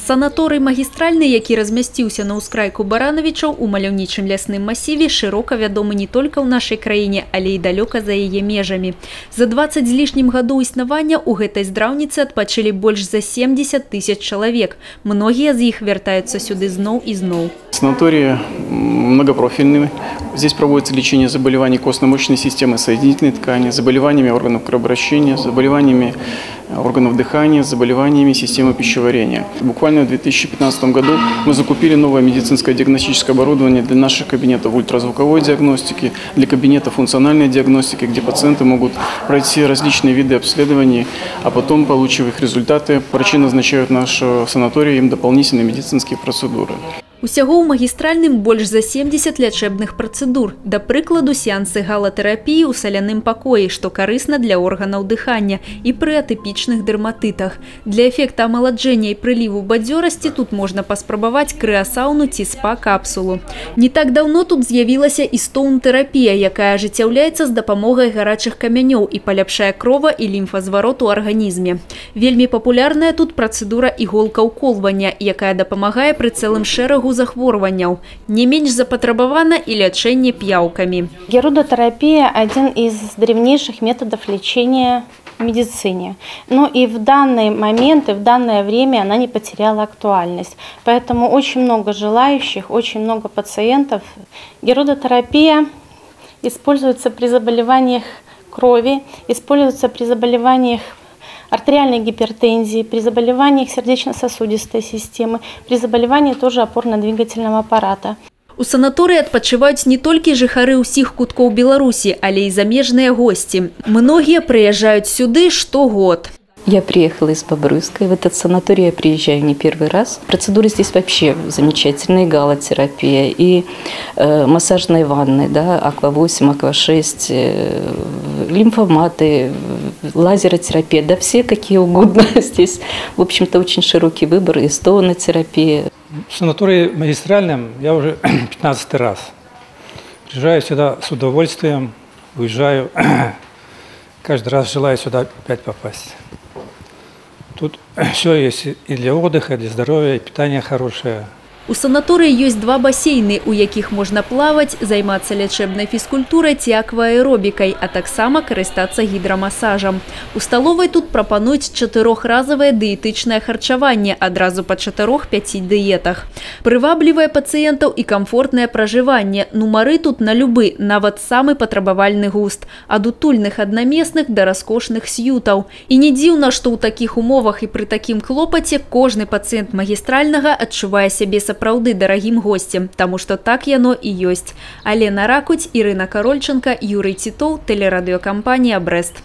Санаторый магістральны, які размясціўся на ўскрайку Баранавічаў у маляўнічым лясным масіве, шырока вядомы не толькі ў нашай краіне, але і далёка за яе межамі. За 20 з лішнім гадоў існавання ў гэтай здраўніцы адпачылі больш за 70 000 чалавек. Многія з іх вяртаюцца сюды зноў і зноў. Санатории многопрофильные. Здесь проводится лечение заболеваний костно-мышечной системы, соединительной ткани, заболеваниями органов кровообращения, заболеваниями органов дыхания, заболеваниями системы пищеварения. Буквально в 2015 году мы закупили новое медицинское диагностическое оборудование для наших кабинетов ультразвуковой диагностики, для кабинетов функциональной диагностики, где пациенты могут пройти различные виды обследований, а потом, получив их результаты, врачи назначают в наш санаторий им дополнительные медицинские процедуры. Усяго ў магістральным больш за 70 лячэбных працэдур. Да прыкладу, сеансы галатэрапіі ў саляным пакоі, што карысна для органаў дыхання, і пры атыпічных дэрматытах. Для эфекта амаладжэння і прыліву бадзёрасці тут можна паспрабаваць крыасауну ці спа-капсулу. Не так даўно тут з'явілася і стоун-тэрапія, якая ажыццяўляецца з дапамогай гарачых камянёў і паляпшае крова і лімфазварот у арганізме. Вельмі папулярная тут працэдура іголкаўколвання, якая дапамагае пры цэлым шэрагу захворванняў. Не менш запатрабавана и лечение п'явками. Герудотерапия – один из древнейших методов лечения в медицине. Но и в данный момент, и в данное время она не потеряла актуальность. Поэтому очень много желающих, очень много пациентов. Герудотерапия используется при заболеваниях крови, используется при заболеваниях артериальной гипертензии, при заболеваниях сердечно-сосудистой системы, при заболевании тоже опорно-двигательного аппарата. У санаторыі адпачываюць не толькі жыхары ўсіх куткоў Беларусі, але і замежныя гости. Многие приезжают сюды штогод. Я приехала из Бобруйска, и в этот санаторий я приезжаю не первый раз. Процедуры здесь вообще замечательные, галотерапия и массажные ванны, да, аква-8, аква-6, лимфоматы, лазеротерапия, да все какие угодно здесь. В общем-то, очень широкий выбор, и стоунотерапия. В санатории магистральном я уже 15 раз. Приезжаю сюда с удовольствием, уезжаю. Каждый раз желаю сюда опять попасть. Тут все есть и для отдыха, и для здоровья, и питание хорошее. У санаторыі ёсць два басейны, у якіх можна плаваць, займацца лячэбнай фізкультурай ці акваэробікай, а таксама карыстацца гідрамасажам. У сталовай тут прапануюць 4-разовае дыетычнае харчаванне адразу па 4-5 дыетах. Прываблівае пацыентаў і камфортнае пражыванне. Нумары тут на любы, нават самы патрабавальны густ. Ад утульных аднамесных да раскошных сьютаў. І не дзіўна, што ў такіх умовах і пры такім клопаце кожны пацыент магістральнага адчувае сябе сапраўды дарагім гостем, таму што так яно і ёсць. Алена Ракуць, Ірына Карольченка, Юрый Титов, телерадиокомпания «Брест».